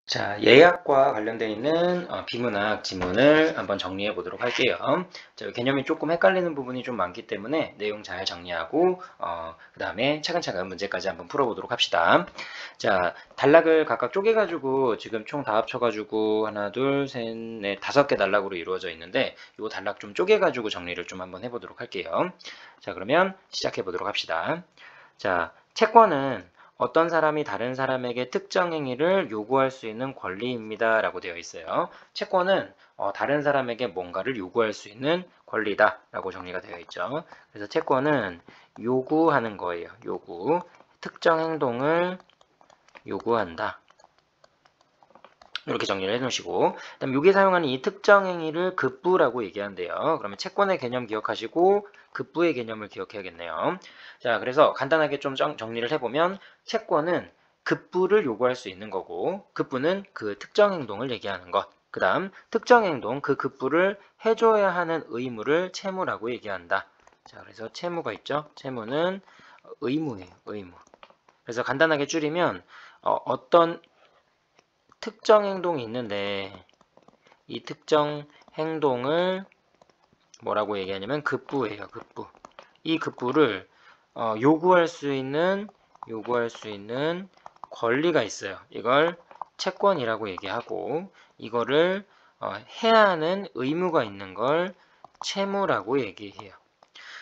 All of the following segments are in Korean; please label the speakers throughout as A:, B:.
A: 자, 예약과 관련되어 있는 비문학 지문을 한번 정리해 보도록 할게요. 자, 개념이 조금 헷갈리는 부분이 좀 많기 때문에 내용 잘 정리하고 그 다음에 차근차근 문제까지 한번 풀어보도록 합시다. 자, 단락을 각각 쪼개가지고 지금 총 다 합쳐가지고 하나, 둘, 셋, 넷, 5개 단락으로 이루어져 있는데 이 단락 좀 쪼개가지고 정리를 좀 한번 해보도록 할게요. 자, 그러면 시작해 보도록 합시다. 자, 채권은 어떤 사람이 다른 사람에게 특정 행위를 요구할 수 있는 권리입니다. 라고 되어 있어요. 채권은 다른 사람에게 뭔가를 요구할 수 있는 권리다. 라고 정리가 되어 있죠. 그래서 채권은 요구하는 거예요. 요구. 특정 행동을 요구한다. 이렇게 정리를 해놓으시고, 그다음 여기 사용하는 이 특정 행위를 급부라고 얘기한대요. 그러면 채권의 개념 기억하시고 급부의 개념을 기억해야겠네요. 자, 그래서 간단하게 좀 정리를 해보면 채권은 급부를 요구할 수 있는 거고, 급부는 그 특정 행동을 얘기하는 것. 그 다음 특정 행동, 그 급부를 해줘야 하는 의무를 채무라고 얘기한다. 자, 그래서 채무가 있죠. 채무는 의무예요. 의무. 그래서 간단하게 줄이면 어떤 특정 행동이 있는데 이 특정 행동을 뭐라고 얘기하냐면 급부예요. 급부. 이 급부를 요구할 수 있는 권리가 있어요. 이걸 채권이라고 얘기하고 이거를 해야 하는 의무가 있는 걸 채무라고 얘기해요.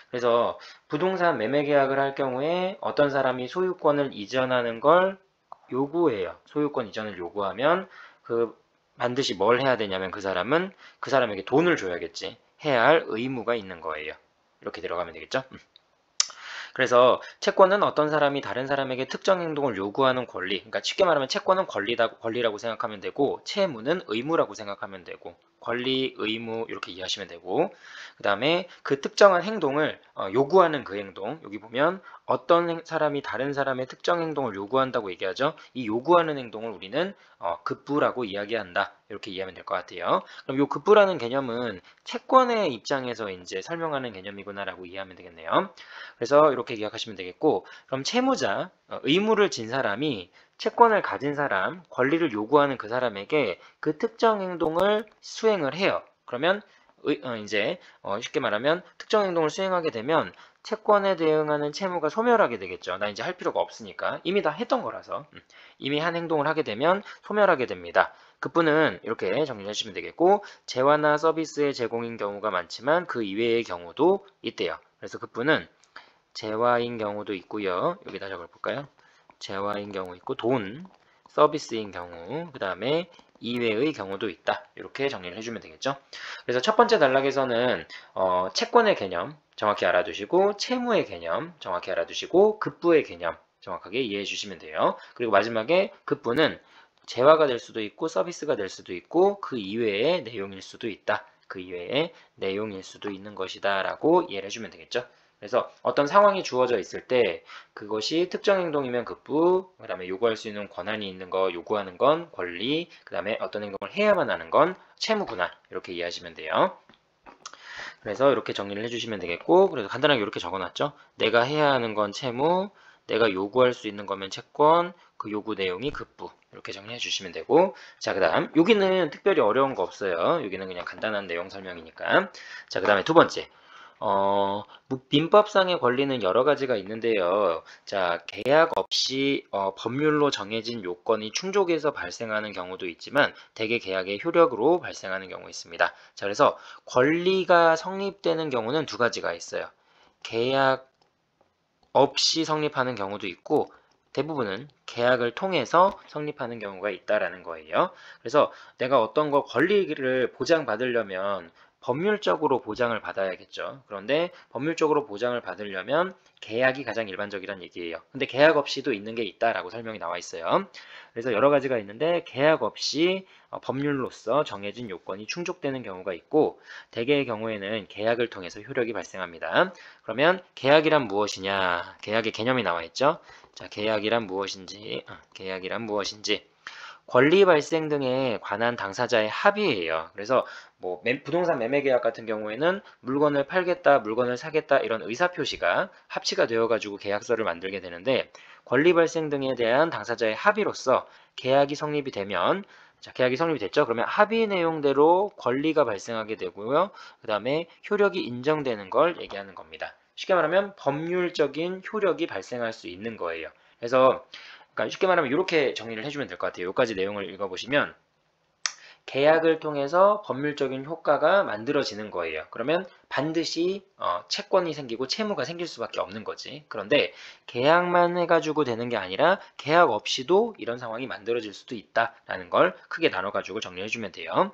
A: 그래서 부동산 매매 계약을 할 경우에 어떤 사람이 소유권을 이전하는 걸 요구해요. 소유권 이전을 요구하면 반드시 뭘 해야 되냐면 그 사람에게 돈을 줘야겠지. 해야 할 의무가 있는 거예요. 이렇게 들어가면 되겠죠? 그래서 채권은 어떤 사람이 다른 사람에게 특정 행동을 요구하는 권리, 그러니까 쉽게 말하면 채권은 권리라고 생각하면 되고 채무는 의무라고 생각하면 되고 권리, 의무 이렇게 이해하시면 되고 그 다음에 그 특정한 행동을 요구하는 그 행동, 여기 보면 어떤 사람이 다른 사람의 특정 행동을 요구한다고 얘기하죠. 이 요구하는 행동을 우리는 급부라고 이야기한다. 이렇게 이해하면 될 것 같아요. 그럼 이 급부라는 개념은 채권의 입장에서 이제 설명하는 개념이구나라고 이해하면 되겠네요. 그래서 이렇게 기억하시면 되겠고, 그럼 채무자, 의무를 진 사람이 채권을 가진 사람, 권리를 요구하는 그 사람에게 그 특정 행동을 수행을 해요. 그러면 이제 쉽게 말하면 특정 행동을 수행하게 되면 채권에 대응하는 채무가 소멸하게 되겠죠. 나 이제 할 필요가 없으니까. 이미 다 했던 거라서. 이미 한 행동을 하게 되면 소멸하게 됩니다. 급부는 이렇게 정리해 주시면 되겠고, 재화나 서비스의 제공인 경우가 많지만 그 이외의 경우도 있대요. 그래서 급부는 재화인 경우도 있고요. 여기다 적어볼까요? 재화인 경우 있고 돈, 서비스인 경우, 그 다음에 이외의 경우도 있다. 이렇게 정리를 해주면 되겠죠. 그래서 첫 번째 단락에서는 채권의 개념 정확히 알아두시고 채무의 개념 정확히 알아두시고 급부의 개념 정확하게 이해해 주시면 돼요. 그리고 마지막에 급부는 재화가 될 수도 있고 서비스가 될 수도 있고 그 이외의 내용일 수도 있다. 그 이외의 내용일 수도 있는 것이다 라고 이해를 해주면 되겠죠. 그래서 어떤 상황이 주어져 있을 때 그것이 특정 행동이면 급부, 그 다음에 요구할 수 있는 권한이 있는 거, 요구하는 건 권리, 그 다음에 어떤 행동을 해야만 하는 건 채무구나. 이렇게 이해하시면 돼요. 그래서 이렇게 정리를 해주시면 되겠고, 그래서 간단하게 이렇게 적어놨죠. 내가 해야 하는 건 채무, 내가 요구할 수 있는 거면 채권, 그 요구 내용이 급부. 이렇게 정리해 주시면 되고, 자, 그 다음, 여기는 특별히 어려운 거 없어요. 여기는 그냥 간단한 내용 설명이니까. 자, 그 다음에 두 번째. 민법상의 권리는 여러 가지가 있는데요. 자, 계약 없이 법률로 정해진 요건이 충족해서 발생하는 경우도 있지만 대개 계약의 효력으로 발생하는 경우 있습니다. 자, 그래서 권리가 성립되는 경우는 두 가지가 있어요. 계약 없이 성립하는 경우도 있고 대부분은 계약을 통해서 성립하는 경우가 있다라는 거예요. 그래서 내가 어떤 거 권리를 보장받으려면 법률적으로 보장을 받아야겠죠. 그런데 법률적으로 보장을 받으려면 계약이 가장 일반적이란 얘기예요. 근데 계약 없이도 있는 게 있다라고 설명이 나와 있어요. 그래서 여러 가지가 있는데 계약 없이 법률로서 정해진 요건이 충족되는 경우가 있고 대개의 경우에는 계약을 통해서 효력이 발생합니다. 그러면 계약이란 무엇이냐? 계약의 개념이 나와 있죠. 자, 계약이란 무엇인지. 권리 발생 등에 관한 당사자의 합의예요. 그래서 뭐 부동산 매매 계약 같은 경우에는 물건을 팔겠다, 물건을 사겠다 이런 의사 표시가 합치가 되어 가지고 계약서를 만들게 되는데 권리 발생 등에 대한 당사자의 합의로서 계약이 성립이 되면 자, 계약이 성립이 됐죠. 그러면 합의 내용대로 권리가 발생하게 되고요. 그 다음에 효력이 인정되는 걸 얘기하는 겁니다. 쉽게 말하면 법률적인 효력이 발생할 수 있는 거예요. 그래서 그러니까 쉽게 말하면 이렇게 정리를 해주면 될 것 같아요. 여기까지 내용을 읽어보시면 계약을 통해서 법률적인 효과가 만들어지는 거예요. 그러면 반드시 채권이 생기고 채무가 생길 수밖에 없는 거지. 그런데 계약만 해가지고 되는 게 아니라 계약 없이도 이런 상황이 만들어질 수도 있다라는 걸 크게 나눠가지고 정리해주면 돼요.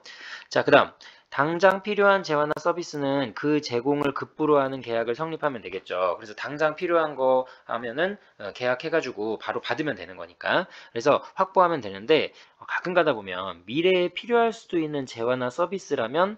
A: 자, 그 다음 당장 필요한 재화나 서비스는 그 제공을 급부로 하는 계약을 성립하면 되겠죠. 그래서 당장 필요한 거 하면은 계약해가지고 바로 받으면 되는 거니까. 그래서 확보하면 되는데 가끔 가다 보면 미래에 필요할 수도 있는 재화나 서비스라면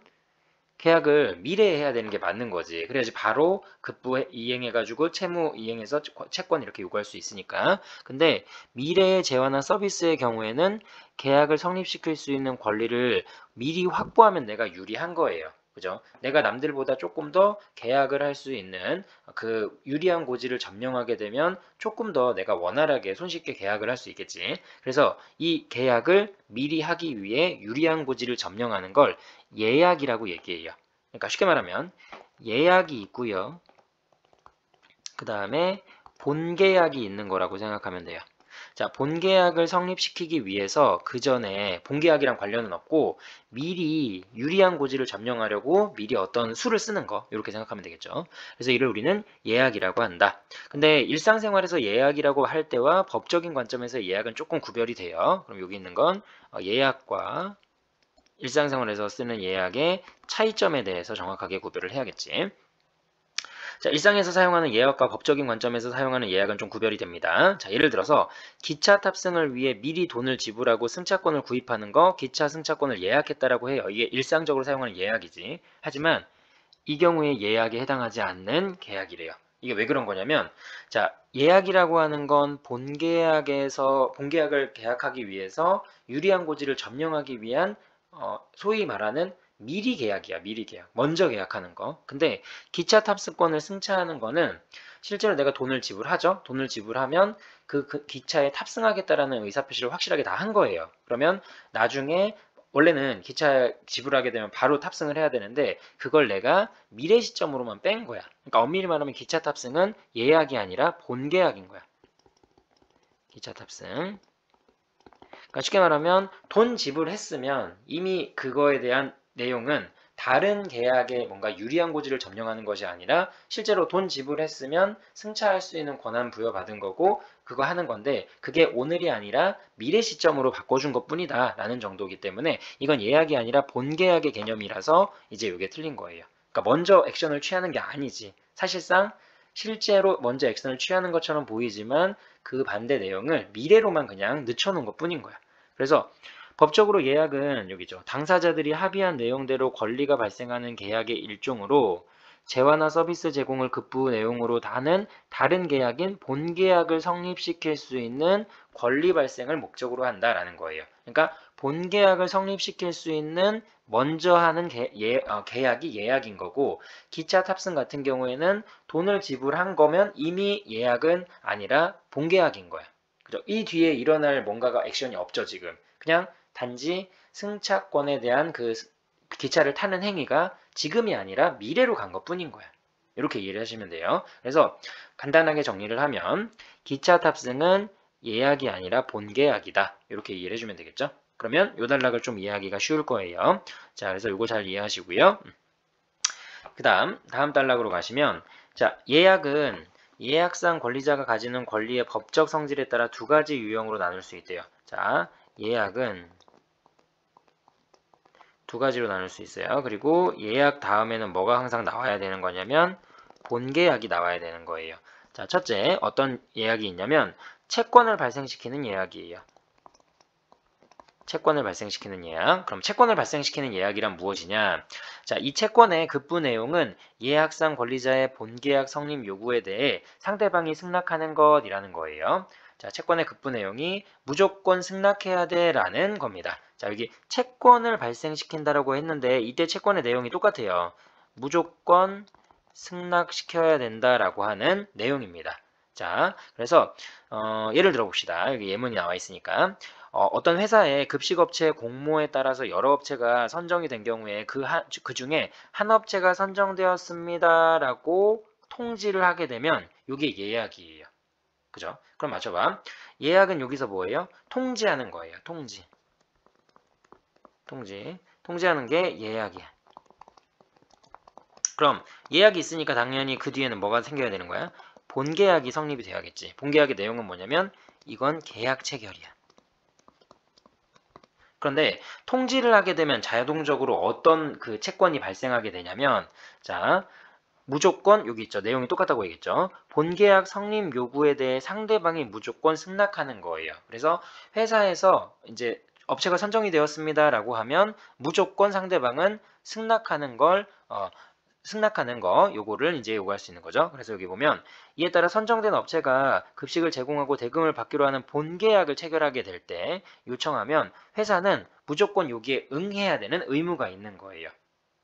A: 계약을 미래에 해야 되는 게 맞는 거지. 그래야지 바로 급부 이행해가지고 채무 이행해서 채권 이렇게 요구할 수 있으니까. 근데 미래의 재화나 서비스의 경우에는 계약을 성립시킬 수 있는 권리를 미리 확보하면 내가 유리한 거예요. 그죠? 내가 남들보다 조금 더 계약을 할 수 있는 그 유리한 고지를 점령하게 되면 조금 더 내가 원활하게 손쉽게 계약을 할 수 있겠지. 그래서 이 계약을 미리 하기 위해 유리한 고지를 점령하는 걸 예약이라고 얘기해요. 그러니까 쉽게 말하면 예약이 있고요. 그 다음에 본계약이 있는 거라고 생각하면 돼요. 자, 본계약을 성립시키기 위해서 그 전에 본계약이랑 관련은 없고 미리 유리한 고지를 점령하려고 미리 어떤 수를 쓰는 거 이렇게 생각하면 되겠죠. 그래서 이를 우리는 예약이라고 한다. 근데 일상생활에서 예약이라고 할 때와 법적인 관점에서 예약은 조금 구별이 돼요. 그럼 여기 있는 건 예약과 일상생활에서 쓰는 예약의 차이점에 대해서 정확하게 구별을 해야겠지. 자, 일상에서 사용하는 예약과 법적인 관점에서 사용하는 예약은 좀 구별이 됩니다. 자, 예를 들어서 기차 탑승을 위해 미리 돈을 지불하고 승차권을 구입하는 거 기차 승차권을 예약했다라고 해요. 이게 일상적으로 사용하는 예약이지. 하지만 이 경우에 예약에 해당하지 않는 계약이래요. 이게 왜 그런 거냐면 자, 예약이라고 하는 건 본계약을 계약하기 위해서 유리한 고지를 점령하기 위한 소위 말하는 미리 계약이야. 미리 계약. 먼저 계약하는 거. 근데 기차 탑승권을 승차하는 거는 실제로 내가 돈을 지불하죠. 돈을 지불하면 그 기차에 탑승하겠다라는 의사표시를 확실하게 다 한 거예요. 그러면 나중에 원래는 기차 지불하게 되면 바로 탑승을 해야 되는데 그걸 내가 미래 시점으로만 뺀 거야. 그러니까 엄밀히 말하면 기차 탑승은 예약이 아니라 본계약인 거야. 기차 탑승. 그러니까 쉽게 말하면 돈 지불했으면 이미 그거에 대한 내용은 다른 계약에 뭔가 유리한 고지를 점령하는 것이 아니라 실제로 돈 지불했으면 승차할 수 있는 권한 부여받은 거고 그거 하는 건데 그게 오늘이 아니라 미래 시점으로 바꿔준 것 뿐이다 라는 정도이기 때문에 이건 예약이 아니라 본계약의 개념이라서 이제 이게 틀린 거예요. 그러니까 먼저 액션을 취하는 게 아니지. 사실상 실제로 먼저 액션을 취하는 것처럼 보이지만 그 반대 내용을 미래로만 그냥 늦춰놓은 것 뿐인 거야. 그래서 법적으로 예약은 여기죠. 당사자들이 합의한 내용대로 권리가 발생하는 계약의 일종으로 재화나 서비스 제공을 급부 내용으로 다는 다른 계약인 본계약을 성립시킬 수 있는 권리 발생을 목적으로 한다라는 거예요. 그러니까 본계약을 성립시킬 수 있는 먼저 하는 계약이 예약인 거고 기차 탑승 같은 경우에는 돈을 지불한 거면 이미 예약은 아니라 본계약인 거야. 그죠? 이 뒤에 일어날 뭔가가 액션이 없죠, 지금. 그냥 단지 승차권에 대한 그 기차를 타는 행위가 지금이 아니라 미래로 간 것뿐인 거야. 이렇게 이해를 하시면 돼요. 그래서 간단하게 정리를 하면 기차 탑승은 예약이 아니라 본계약이다. 이렇게 이해를 해주면 되겠죠? 그러면 요 단락을 좀 이해하기가 쉬울 거예요. 자, 그래서 이거 잘 이해하시고요. 그 다음 단락으로 가시면 자, 예약은 예약상 권리자가 가지는 권리의 법적 성질에 따라 두 가지 유형으로 나눌 수 있대요. 자, 예약은 두 가지로 나눌 수 있어요. 그리고 예약 다음에는 뭐가 항상 나와야 되는 거냐면 본계약이 나와야 되는 거예요. 자, 첫째 어떤 예약이 있냐면 채권을 발생시키는 예약이에요. 채권을 발생시키는 예약. 그럼 채권을 발생시키는 예약이란 무엇이냐? 자, 이 채권의 급부 내용은 예약상 권리자의 본계약 성립 요구에 대해 상대방이 승낙하는 것이라는 거예요. 자, 채권의 급부 내용이 무조건 승낙해야 돼라는 겁니다. 자, 여기 채권을 발생시킨다라고 했는데 이때 채권의 내용이 똑같아요. 무조건 승낙시켜야 된다라고 하는 내용입니다. 자, 그래서 예를 들어 봅시다. 여기 예문이 나와 있으니까 어떤 회사의 급식업체 공모에 따라서 여러 업체가 선정이 된 경우에 그 중에 한 업체가 선정되었습니다라고 통지를 하게 되면 이게 예약이에요. 그죠? 그럼 맞춰봐. 예약은 여기서 뭐예요? 통지하는 거예요. 통지하는 게 예약이야. 그럼 예약이 있으니까 당연히 그 뒤에는 뭐가 생겨야 되는 거야? 본계약이 성립이 돼야겠지. 본계약의 내용은 뭐냐면 이건 계약 체결이야. 그런데 통지를 하게 되면 자동적으로 어떤 그 채권이 발생하게 되냐면 자, 무조건 여기 있죠. 내용이 똑같다고 얘기했죠. 본계약 성립 요구에 대해 상대방이 무조건 승낙하는 거예요. 그래서 회사에서 이제 업체가 선정이 되었습니다라고 하면 무조건 상대방은 승낙하는 거 요거를 이제 요구할 수 있는 거죠. 그래서 여기 보면 이에 따라 선정된 업체가 급식을 제공하고 대금을 받기로 하는 본계약을 체결하게 될 때 요청하면 회사는 무조건 여기에 응해야 되는 의무가 있는 거예요.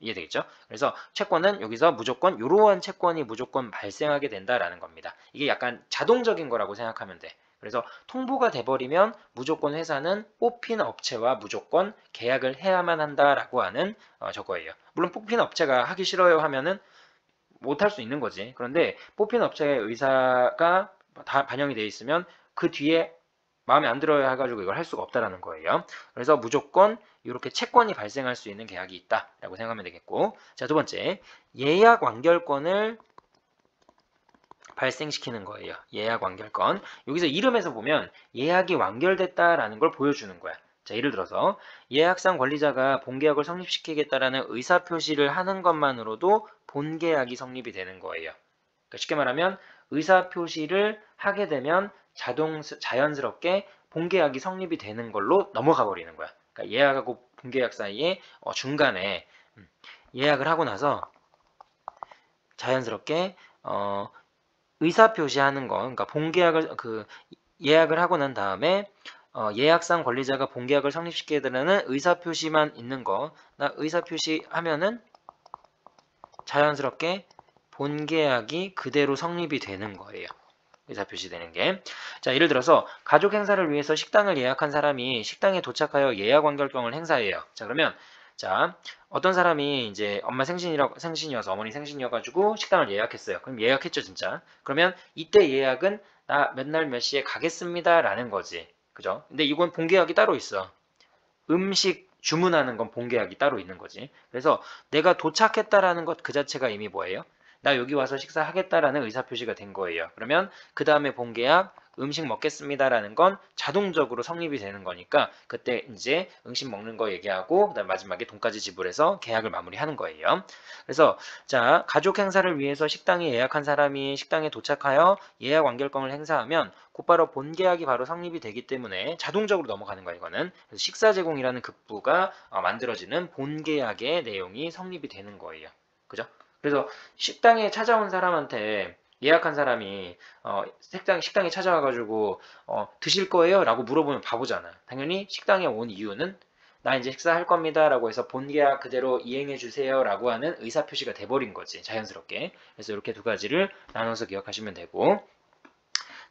A: 이해되겠죠? 그래서 채권은 여기서 무조건 이러한 채권이 무조건 발생하게 된다라는 겁니다. 이게 약간 자동적인 거라고 생각하면 돼. 그래서 통보가 돼버리면 무조건 회사는 뽑힌 업체와 무조건 계약을 해야만 한다라고 하는 저거예요. 물론 뽑힌 업체가 하기 싫어요 하면은 못할 수 있는 거지. 그런데 뽑힌 업체의 의사가 다 반영이 되어 있으면 그 뒤에 마음에 안 들어야 해가지고 이걸 할 수가 없다라는 거예요. 그래서 무조건 이렇게 채권이 발생할 수 있는 계약이 있다라고 생각하면 되겠고, 자, 두 번째, 예약 완결권을 발생시키는 거예요. 예약 완결권. 여기서 이름에서 보면 예약이 완결됐다라는 걸 보여주는 거야. 자, 예를 들어서 예약상 권리자가 본계약을 성립시키겠다라는 의사표시를 하는 것만으로도 본계약이 성립이 되는 거예요. 그러니까 쉽게 말하면 의사표시를 하게 되면 자연스럽게 본계약이 성립이 되는 걸로 넘어가 버리는 거야. 그러니까 예약하고 본계약 사이에 중간에 예약을 하고 나서 자연스럽게 의사표시하는 거, 그러니까 본계약을 예약을 하고 난 다음에 예약상 권리자가 본계약을 성립시키게 되는 의사표시만 있는 거, 나 의사표시 하면은 자연스럽게 본계약이 그대로 성립이 되는 거예요. 의사표시되는 게. 자, 예를 들어서 가족 행사를 위해서 식당을 예약한 사람이 식당에 도착하여 예약 완결권을 행사해요. 자, 그러면 자, 어떤 사람이 이제 엄마 생신이어서 어머니 생신이어가지고 식당을 예약했어요. 그럼 예약했죠, 진짜. 그러면 이때 예약은 나 몇 날 몇 시에 가겠습니다라는 거지. 그죠? 근데 이건 본계약이 따로 있어. 음식 주문하는 건 본계약이 따로 있는 거지. 그래서 내가 도착했다라는 것 그 자체가 이미 뭐예요? 나 여기 와서 식사하겠다라는 의사표시가 된 거예요. 그러면 그 다음에 본계약 음식 먹겠습니다라는 건 자동적으로 성립이 되는 거니까 그때 이제 음식 먹는 거 얘기하고 그다음 마지막에 돈까지 지불해서 계약을 마무리하는 거예요. 그래서 자, 가족 행사를 위해서 식당에 예약한 사람이 식당에 도착하여 예약 완결권을 행사하면 곧바로 본계약이 바로 성립이 되기 때문에 자동적으로 넘어가는 거야 이거는. 그래서 식사 제공이라는 급부가 만들어지는 본계약의 내용이 성립이 되는 거예요. 그죠? 그래서 식당에 찾아온 사람한테 예약한 사람이 식당에 찾아와가지고 드실 거예요? 라고 물어보면 바보잖아. 당연히 식당에 온 이유는 나 이제 식사할 겁니다 라고 해서 본계약 그대로 이행해 주세요 라고 하는 의사표시가 돼버린 거지, 자연스럽게. 그래서 이렇게 두 가지를 나눠서 기억하시면 되고,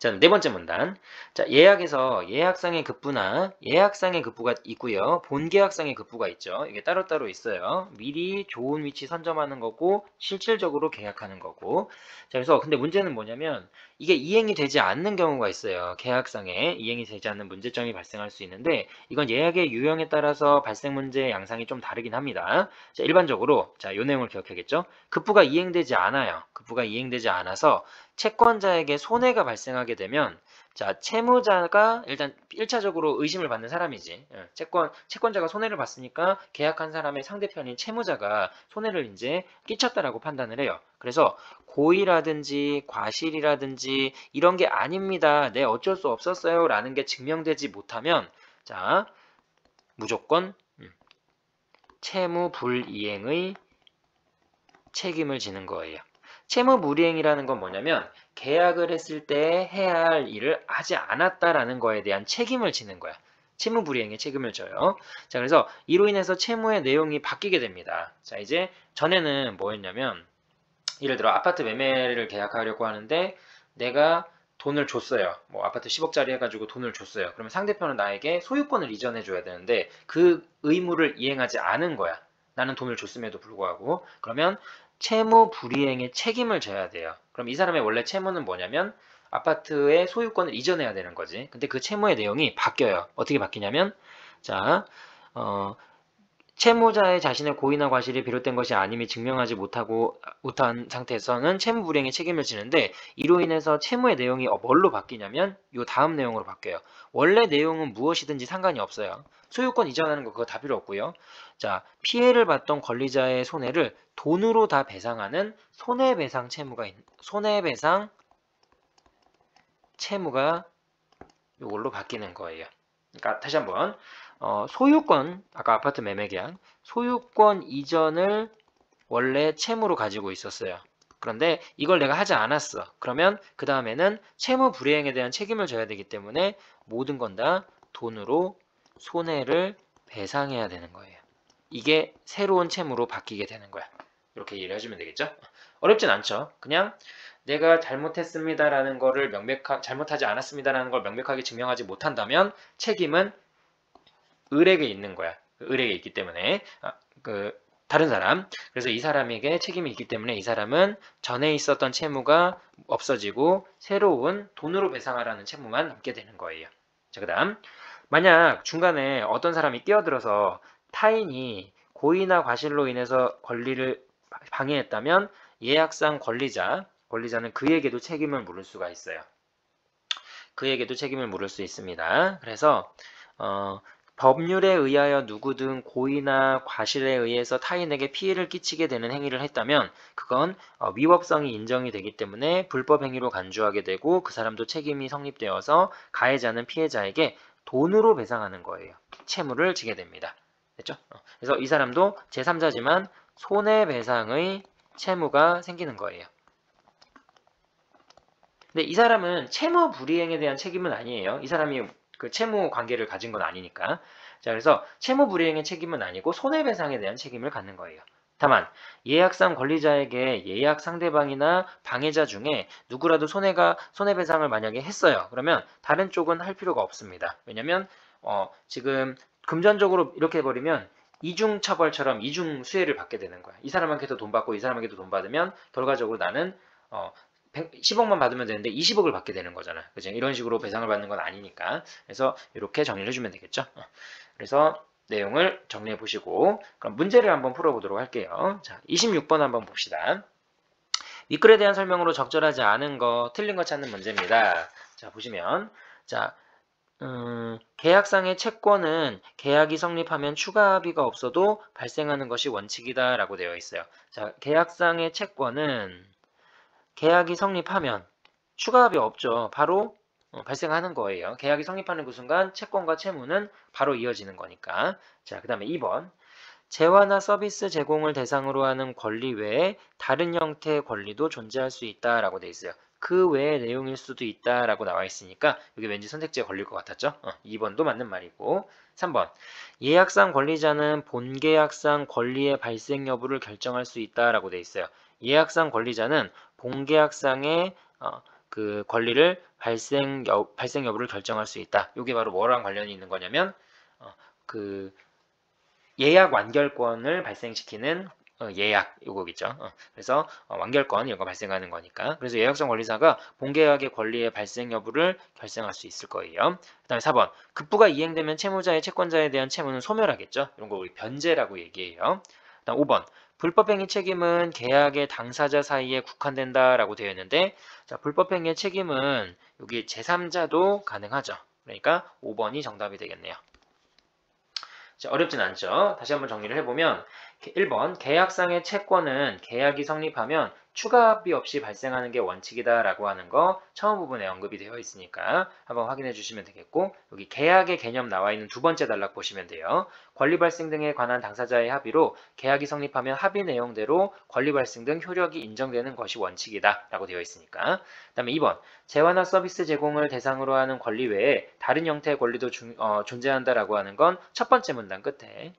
A: 자, 네 번째 문단. 자, 예약에서 예약상의 급부나 예약상의 급부가 있고요. 본계약상의 급부가 있죠. 이게 따로따로 있어요. 미리 좋은 위치 선점하는 거고 실질적으로 계약하는 거고. 자, 그래서 근데 문제는 뭐냐면 이게 이행이 되지 않는 경우가 있어요. 계약상에 이행이 되지 않는 문제점이 발생할 수 있는데 이건 예약의 유형에 따라서 발생 문제 양상이 좀 다르긴 합니다. 자, 일반적으로 자, 요 내용을 기억해야겠죠. 급부가 이행되지 않아요. 급부가 이행되지 않아서 채권자에게 손해가 발생하게 되면 자, 채무자가 일단 1차적으로 의심을 받는 사람이지. 채권자가 손해를 봤으니까 계약한 사람의 상대편인 채무자가 손해를 이제 끼쳤다라고 판단을 해요. 그래서 고의라든지 과실이라든지 이런 게 아닙니다. 네, 어쩔 수 없었어요. 라는 게 증명되지 못하면 자, 무조건 채무 불이행의 책임을 지는 거예요. 채무 불이행이라는 건 뭐냐면 계약을 했을 때 해야 할 일을 하지 않았다라는 거에 대한 책임을 지는 거야. 채무 불이행의 책임을 져요. 자, 그래서 이로 인해서 채무의 내용이 바뀌게 됩니다. 자, 이제 전에는 뭐였냐면 예를 들어 아파트 매매를 계약하려고 하는데 내가 돈을 줬어요. 뭐 아파트 10억짜리 해가지고 돈을 줬어요. 그러면 상대편은 나에게 소유권을 이전해 줘야 되는데 그 의무를 이행하지 않은 거야. 나는 돈을 줬음에도 불구하고. 그러면 채무 불이행의 책임을 져야 돼요. 그럼 이 사람의 원래 채무는 뭐냐면 아파트의 소유권을 이전해야 되는 거지. 근데 그 채무의 내용이 바뀌어요. 어떻게 바뀌냐면 자, 채무자의 자신의 고의나 과실이 비롯된 것이 아님이 증명하지 못한 상태에서는 채무 불이행의 책임을 지는데 이로 인해서 채무의 내용이 뭘로 바뀌냐면 요 다음 내용으로 바뀌어요. 원래 내용은 무엇이든지 상관이 없어요. 소유권 이전하는 거 그거 다 필요 없고요. 자, 피해를 봤던 권리자의 손해를 돈으로 다 배상하는 손해배상 채무가 요걸로 바뀌는 거예요. 그러니까 다시 한번 소유권, 아까 아파트 매매 계약, 소유권 이전을 원래 채무로 가지고 있었어요. 그런데 이걸 내가 하지 않았어. 그러면 그 다음에는 채무 불이행에 대한 책임을 져야 되기 때문에 모든 건 다 돈으로 손해를 배상해야 되는 거예요. 이게 새로운 채무로 바뀌게 되는 거야. 이렇게 이해를 해주면 되겠죠? 어렵진 않죠. 그냥 내가 잘못했습니다라는 거를 잘못하지 않았습니다라는 걸 명백하게 증명하지 못한다면 책임은 을에게 있는 거야. 을에게 있기 때문에 다른 사람. 그래서 이 사람에게 책임이 있기 때문에 이 사람은 전에 있었던 채무가 없어지고 새로운 돈으로 배상하라는 채무만 남게 되는 거예요. 자, 그다음 만약 중간에 어떤 사람이 끼어들어서 타인이 고의나 과실로 인해서 권리를 방해했다면 예약상 권리자는 그에게도 책임을 물을 수가 있어요. 그에게도 책임을 물을 수 있습니다. 그래서 법률에 의하여 누구든 고의나 과실에 의해서 타인에게 피해를 끼치게 되는 행위를 했다면 그건 위법성이 인정이 되기 때문에 불법 행위로 간주하게 되고 그 사람도 책임이 성립되어서 가해자는 피해자에게 돈으로 배상하는 거예요. 채무를 지게 됩니다. 됐죠? 그래서 이 사람도 제3자지만 손해배상의 채무가 생기는 거예요. 근데 이 사람은 채무 불이행에 대한 책임은 아니에요. 이 사람이 그 채무 관계를 가진 건 아니니까. 자, 그래서 채무 불이행의 책임은 아니고 손해배상에 대한 책임을 갖는 거예요. 다만 예약상 권리자에게 예약 상대방이나 방해자 중에 누구라도 손해배상을 만약에 했어요. 그러면 다른 쪽은 할 필요가 없습니다. 왜냐면 지금 금전적으로 이렇게 해버리면 이중처벌처럼 이중수혜를 받게 되는 거야. 이 사람한테도 돈 받고 이 사람에게도 돈 받으면 결과적으로 나는 10억만 받으면 되는데 20억을 받게 되는 거잖아. 그죠? 이런 식으로 배상을 받는 건 아니니까. 그래서 이렇게 정리를 해주면 되겠죠. 그래서 내용을 정리해 보시고 그럼 문제를 한번 풀어보도록 할게요. 자, 26번 한번 봅시다. 윗글에 대한 설명으로 적절하지 않은 거, 틀린 거 찾는 문제입니다. 자, 보시면 자, 계약상의 채권은 계약이 성립하면 추가 합의가 없어도 발생하는 것이 원칙이다 라고 되어 있어요. 자, 계약상의 채권은 계약이 성립하면 추가 합의 없죠. 바로 발생하는 거예요. 계약이 성립하는 그 순간 채권과 채무는 바로 이어지는 거니까. 자, 그 다음에 2번. 재화나 서비스 제공을 대상으로 하는 권리 외에 다른 형태의 권리도 존재할 수 있다라고 돼 있어요. 그 외의 내용일 수도 있다라고 나와 있으니까 여기 왠지 선택지에 걸릴 것 같았죠? 2번도 맞는 말이고 3번. 예약상 권리자는 본계약상 권리의 발생 여부를 결정할 수 있다라고 돼 있어요. 예약상 권리자는 본계약상의 그 권리를 발생 여부를 결정할 수 있다. 이게 바로 뭐랑 관련이 있는 거냐면 그 예약 완결권을 발생시키는 예약 요거겠죠. 그래서 완결권 이런 거 발생하는 거니까. 그래서 예약성 권리사가 본계약의 권리의 발생 여부를 결정할 수 있을 거예요. 그 다음에 4번. 급부가 이행되면 채무자의 채권자에 대한 채무는 소멸하겠죠. 이런 거 우리 변제라고 얘기해요. 그 다음 5번. 불법행위 책임은 계약의 당사자 사이에 국한된다라고 되어 있는데 자, 불법행위의 책임은 여기 제3자도 가능하죠. 그러니까 5번이 정답이 되겠네요. 자, 어렵진 않죠. 다시 한번 정리를 해보면 1번 계약상의 채권은 계약이 성립하면 추가합의 없이 발생하는 게 원칙이다라고 하는 거 처음 부분에 언급이 되어 있으니까 한번 확인해 주시면 되겠고, 여기 계약의 개념 나와 있는 두 번째 단락 보시면 돼요. 권리 발생 등에 관한 당사자의 합의로 계약이 성립하면 합의 내용대로 권리 발생 등 효력이 인정되는 것이 원칙이다 라고 되어 있으니까. 그 다음에 2번 재화나 서비스 제공을 대상으로 하는 권리 외에 다른 형태의 권리도 존재한다라고 하는 건 첫 번째 문단 끝에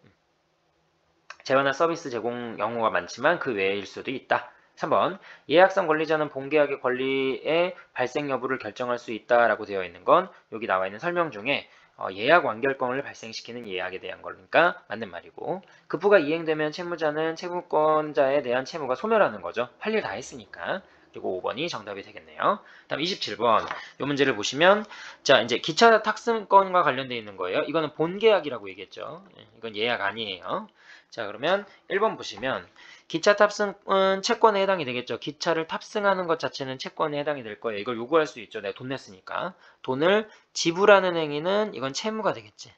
A: 재화나 서비스 제공 경우가 많지만 그 외일 수도 있다. 3번 예약성 권리자는 본계약의 권리의 발생 여부를 결정할 수 있다라고 되어 있는 건 여기 나와 있는 설명 중에 예약 완결권을 발생시키는 예약에 대한 거니까 맞는 말이고, 급부가 이행되면 채무자는 채무권자에 대한 채무가 소멸하는 거죠. 할 일 다 했으니까. 그리고 5번이 정답이 되겠네요. 다음 27번 이 문제를 보시면, 자 이제 기차 탑승권과 관련되어 있는 거예요. 이거는 본계약이라고 얘기했죠. 이건 예약 아니에요. 자 그러면 1번 보시면 기차 탑승은 채권에 해당이 되겠죠. 기차를 탑승하는 것 자체는 채권에 해당이 될 거예요. 이걸 요구할 수 있죠. 내가 돈 냈으니까. 돈을 지불하는 행위는 이건 채무가 되겠지.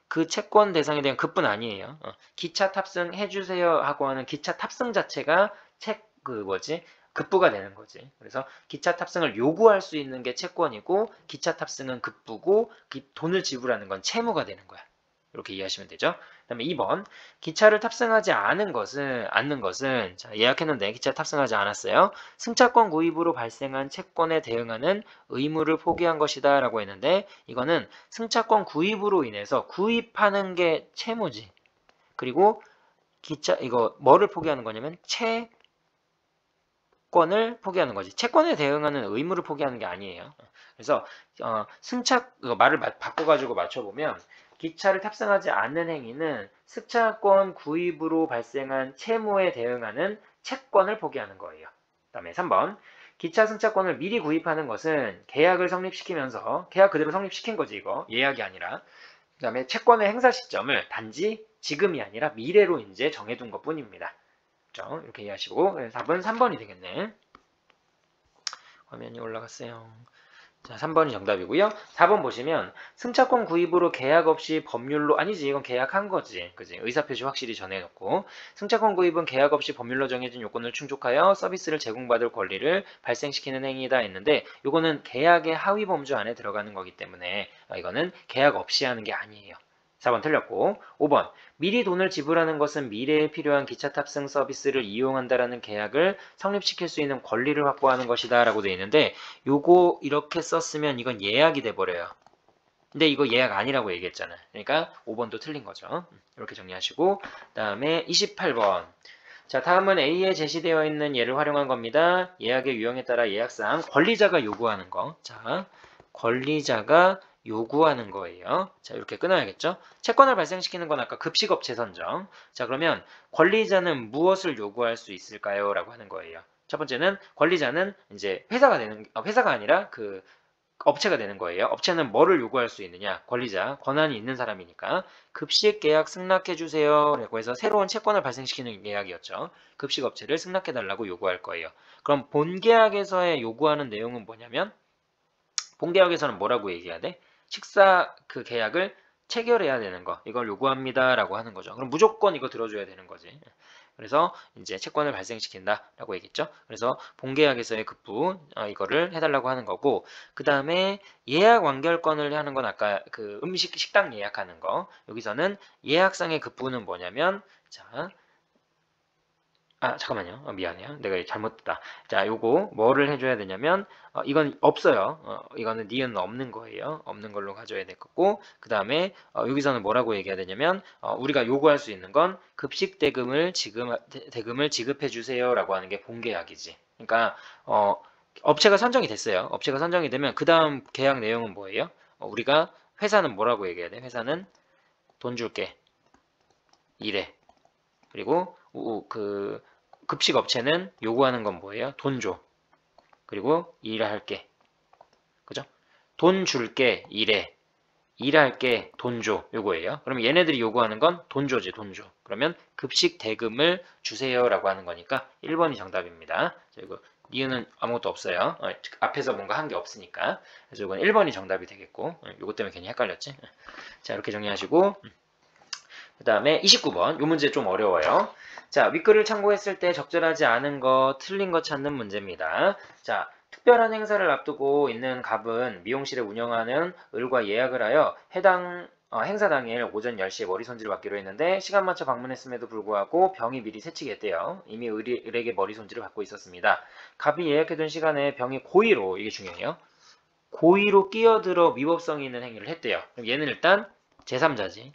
A: 그 채권 대상에 대한 급분 아니에요. 기차 탑승 해주세요 하고 하는 기차 탑승 자체가 급부가 되는 거지. 그래서 기차 탑승을 요구할 수 있는 게 채권이고, 기차 탑승은 급부고, 돈을 지불하는 건 채무가 되는 거야. 이렇게 이해하시면 되죠. 그 다음에 2번 기차를 탑승하지 않는 것은 자, 예약했는데 기차 탑승하지 않았어요. 승차권 구입으로 발생한 채권에 대응하는 의무를 포기한 것이다 라고 했는데, 이거는 승차권 구입으로 인해서 구입하는 게 채무지. 그리고 이거 뭐를 포기하는 거냐면 채권을 포기하는 거지. 채권에 대응하는 의무를 포기하는 게 아니에요. 그래서 말을 바꿔가지고 맞춰보면, 기차를 탑승하지 않는 행위는 승차권 구입으로 발생한 채무에 대응하는 채권을 포기하는 거예요. 그 다음에 3번 기차 승차권을 미리 구입하는 것은 계약을 성립시키면서, 계약 그대로 성립시킨 거지 이거, 예약이 아니라. 그 다음에 채권의 행사 시점을 단지 지금이 아니라 미래로 이제 정해둔 것 뿐입니다. 그렇죠? 이렇게 이해하시고, 답은 3번이 되겠네. 화면이 올라갔어요. 자, 3번이 정답이고요. 4번 보시면 승차권 구입으로 계약 없이 법률로, 아니지 이건 계약한 거지. 그지? 의사표시 확실히 전해놓고, 승차권 구입은 계약 없이 법률로 정해진 요건을 충족하여 서비스를 제공받을 권리를 발생시키는 행위다 했는데, 요거는 계약의 하위 범주 안에 들어가는 거기 때문에 이거는 계약 없이 하는 게 아니에요. 4번 틀렸고, 5번 미리 돈을 지불하는 것은 미래에 필요한 기차 탑승 서비스를 이용한다라는 계약을 성립시킬 수 있는 권리를 확보하는 것이다 라고 되어 있는데, 요거 이렇게 썼으면 이건 예약이 돼버려요. 근데 이거 예약 아니라고 얘기했잖아요. 그러니까 5번도 틀린 거죠. 이렇게 정리하시고, 그 다음에 28번. 자, 다음은 A에 제시되어 있는 예를 활용한 겁니다. 예약의 유형에 따라 예약상 권리자가 요구하는 거. 자, 권리자가 요구하는 거예요. 자, 이렇게 끊어야겠죠? 채권을 발생시키는 건 아까 급식업체 선정. 자, 그러면 권리자는 무엇을 요구할 수 있을까요? 라고 하는 거예요. 첫 번째는 권리자는 이제 회사가 아니라 그 업체가 되는 거예요. 업체는 뭐를 요구할 수 있느냐? 권리자, 권한이 있는 사람이니까 급식 계약 승낙해 주세요 라고 해서 새로운 채권을 발생시키는 계약이었죠. 급식 업체를 승낙해 달라고 요구할 거예요. 그럼 본계약에서의 요구하는 내용은 뭐냐면, 본계약에서는 뭐라고 얘기해야 돼? 식사 그 계약을 체결해야 되는 거, 이걸 요구합니다 라고 하는 거죠. 그럼 무조건 이거 들어줘야 되는 거지. 그래서 이제 채권을 발생시킨다 라고 얘기했죠. 그래서 본계약에서의 급부, 이거를 해달라고 하는 거고, 그 다음에 예약 완결권을 하는 건 아까 그 식당 예약하는 거, 여기서는 예약상의 급부는 뭐냐면, 자, 잠깐만요. 미안해요. 내가 잘못했다. 자, 요거 뭐를 해줘야 되냐면, 이건 없어요. 이거는 니은 없는 거예요. 없는 걸로 가져야 될 거고, 그 다음에 여기서는 뭐라고 얘기해야 되냐면, 우리가 요구할 수 있는 건 급식 대금을 지급해 주세요 라고 하는 게 본계약이지. 그러니까 업체가 선정이 됐어요. 업체가 선정이 되면 그 다음 계약 내용은 뭐예요? 우리가 회사는 뭐라고 얘기해야 돼? 회사는 돈 줄게, 이래. 그리고 그 급식 업체는 요구하는 건 뭐예요? 돈 줘. 그리고 일할게. 그죠? 돈 줄게, 일해. 일할게, 돈 줘. 요거예요. 그럼 얘네들이 요구하는 건 돈 줘지, 돈 줘. 그러면 급식 대금을 주세요 라고 하는 거니까 1번이 정답입니다. 자, 이거 니은은 아무것도 없어요. 앞에서 뭔가 한 게 없으니까. 그래서 이건 1번이 정답이 되겠고, 요거 때문에 괜히 헷갈렸지. 자, 이렇게 정리하시고, 그 다음에 29번. 이 문제 좀 어려워요. 자, 윗글을 참고했을 때 적절하지 않은 거, 틀린 거 찾는 문제입니다. 자, 특별한 행사를 앞두고 있는 갑은 미용실을 운영하는 을과 예약을 하여 해당 행사 당일 오전 10시에 머리 손질을 받기로 했는데 시간 맞춰 방문했음에도 불구하고 병이 미리 새치겠대요. 이미 을에게 머리 손질을 받고 있었습니다. 갑이 예약해둔 시간에 병이 고의로, 이게 중요해요. 고의로 끼어들어 위법성이 있는 행위를 했대요. 그럼 얘는 일단 제3자지.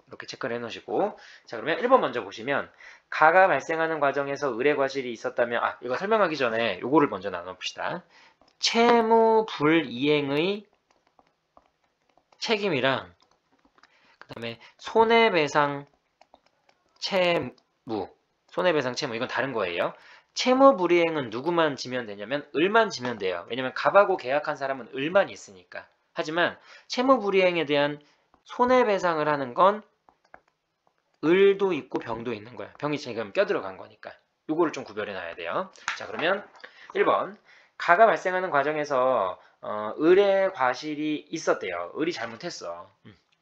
A: 이렇게 체크를 해놓으시고, 자, 그러면 1번 먼저 보시면 가가 발생하는 과정에서 의뢰 과실이 있었다면, 이거 설명하기 전에 요거를 먼저 나눠봅시다. 채무 불이행의 책임이랑 그 다음에 손해배상 채무, 이건 다른 거예요. 채무 불이행은 누구만 지면 되냐면 을만 지면 돼요. 왜냐면 갑하고 계약한 사람은 을만 있으니까. 하지만 채무 불이행에 대한 손해배상을 하는 건 을도 있고 병도 있는 거야. 병이 지금 껴들어간 거니까. 요거를 좀 구별해 놔야 돼요. 자, 그러면 1번. 가가 발생하는 과정에서 을의 과실이 있었대요. 을이 잘못했어.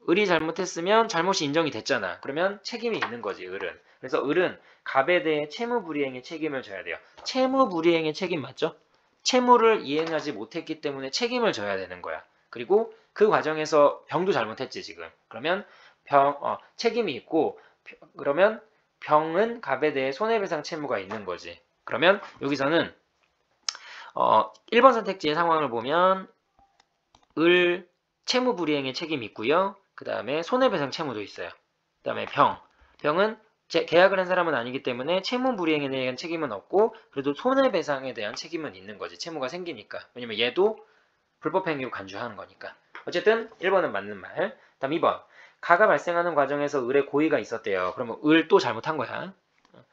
A: 을이 잘못했으면 잘못이 인정이 됐잖아. 그러면 책임이 있는 거지, 을은. 그래서 을은 갑에 대해 채무불이행의 책임을 져야 돼요. 채무불이행의 책임 맞죠? 채무를 이행하지 못했기 때문에 책임을 져야 되는 거야. 그리고 그 과정에서 병도 잘못했지, 지금. 그러면 책임이 있고, 그러면 병은 갑에 대해 손해배상 채무가 있는 거지. 그러면 여기서는 1번 선택지의 상황을 보면 을 채무불이행의 책임이 있고요. 그 다음에 손해배상 채무도 있어요. 그 다음에 병은 계약을 한 사람은 아니기 때문에 채무불이행에 대한 책임은 없고 그래도 손해배상에 대한 책임은 있는 거지. 채무가 생기니까. 왜냐면 얘도 불법행위로 간주하는 거니까. 어쨌든 1번은 맞는 말. 다음 2번. 가가 발생하는 과정에서 을의 고의가 있었대요. 그러면 을 또 잘못한 거야.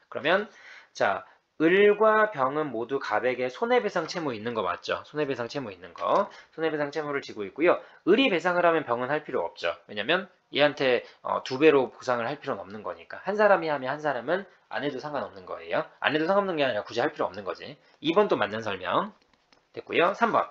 A: 그러면 자, 을과 병은 모두 갑에게 손해배상 채무 있는 거 맞죠? 손해배상 채무 있는 거. 손해배상 채무를 지고 있고요. 을이 배상을 하면 병은 할 필요 없죠. 왜냐면 얘한테 2배로 보상을 할 필요는 없는 거니까. 한 사람이 하면 한 사람은 안 해도 상관없는 거예요. 안 해도 상관없는 게 아니라 굳이 할 필요 없는 거지. 2번도 맞는 설명 됐고요. 3번.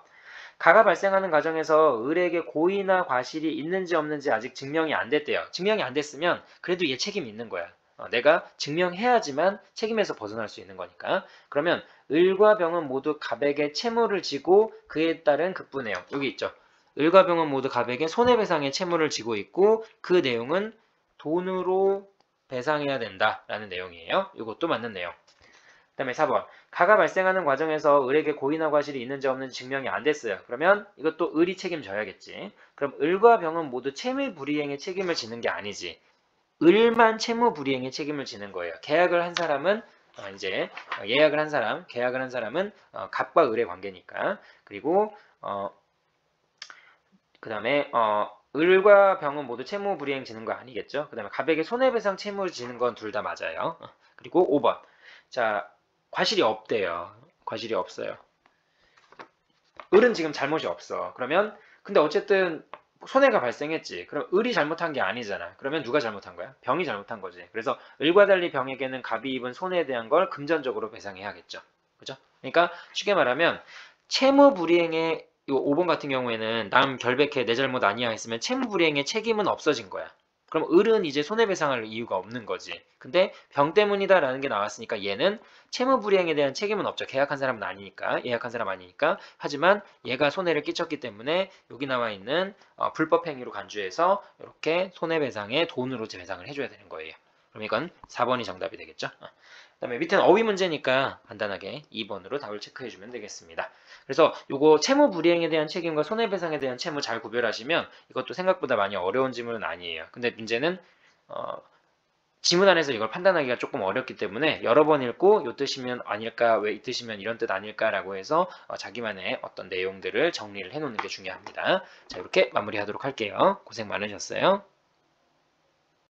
A: 가가 발생하는 과정에서 을에게 고의나 과실이 있는지 없는지 아직 증명이 안 됐대요. 증명이 안 됐으면 그래도 얘 책임이 있는 거야. 내가 증명해야지만 책임에서 벗어날 수 있는 거니까. 그러면 을과 병은 모두 갑에게 채무를 지고 그에 따른 급부 내용. 여기 있죠. 을과 병은 모두 갑에게 손해배상의 채무를 지고 있고 그 내용은 돈으로 배상해야 된다라는 내용이에요. 이것도 맞는 내용. 그 다음에 4번. 가가 발생하는 과정에서 을에게 고의나 과실이 있는지 없는지 증명이 안 됐어요. 그러면 이것도 을이 책임져야겠지. 그럼 을과 병은 모두 채무 불이행의 책임을 지는 게 아니지. 을만 채무 불이행의 책임을 지는 거예요. 계약을 한 사람은 이제 계약을 한 사람은 갑과 을의 관계니까. 그리고 그 다음에 을과 병은 모두 채무 불이행 지는 거 아니겠죠. 그 다음에 갑에게 손해배상 채무를 지는 건 둘 다 맞아요. 그리고 5번. 자, 과실이 없대요. 과실이 없어요. 을은 지금 잘못이 없어. 그러면 근데 어쨌든 손해가 발생했지. 그럼 을이 잘못한 게 아니잖아. 그러면 누가 잘못한 거야? 병이 잘못한 거지. 그래서 을과 달리 병에게는 갑이 입은 손해에 대한 걸 금전적으로 배상해야겠죠. 그죠? 그러니까 쉽게 말하면 채무 불이행의 이 5번 같은 경우에는 남 결백해 내 잘못 아니야 했으면 채무 불이행의 책임은 없어진 거야. 그럼 을은 이제 손해배상할 이유가 없는 거지. 근데 병 때문이다라는 게 나왔으니까 얘는 채무불이행에 대한 책임은 없죠. 계약한 사람은 아니니까. 예약한 사람 아니니까. 하지만 얘가 손해를 끼쳤기 때문에 여기 나와 있는 불법행위로 간주해서 이렇게 손해배상에 돈으로 배상을 해줘야 되는 거예요. 그럼 이건 4번이 정답이 되겠죠. 그 다음에 밑에는 어휘 문제니까 간단하게 2번으로 답을 체크해주면 되겠습니다. 그래서 요거 채무불이행에 대한 책임과 손해배상에 대한 채무 잘 구별하시면 이것도 생각보다 많이 어려운 지문은 아니에요. 근데 문제는 지문 안에서 이걸 판단하기가 조금 어렵기 때문에 여러 번 읽고 요 뜻이면 아닐까, 왜 이 뜻이면 이런 뜻 아닐까라고 해서 자기만의 어떤 내용들을 정리를 해놓는 게 중요합니다. 자, 이렇게 마무리하도록 할게요. 고생 많으셨어요.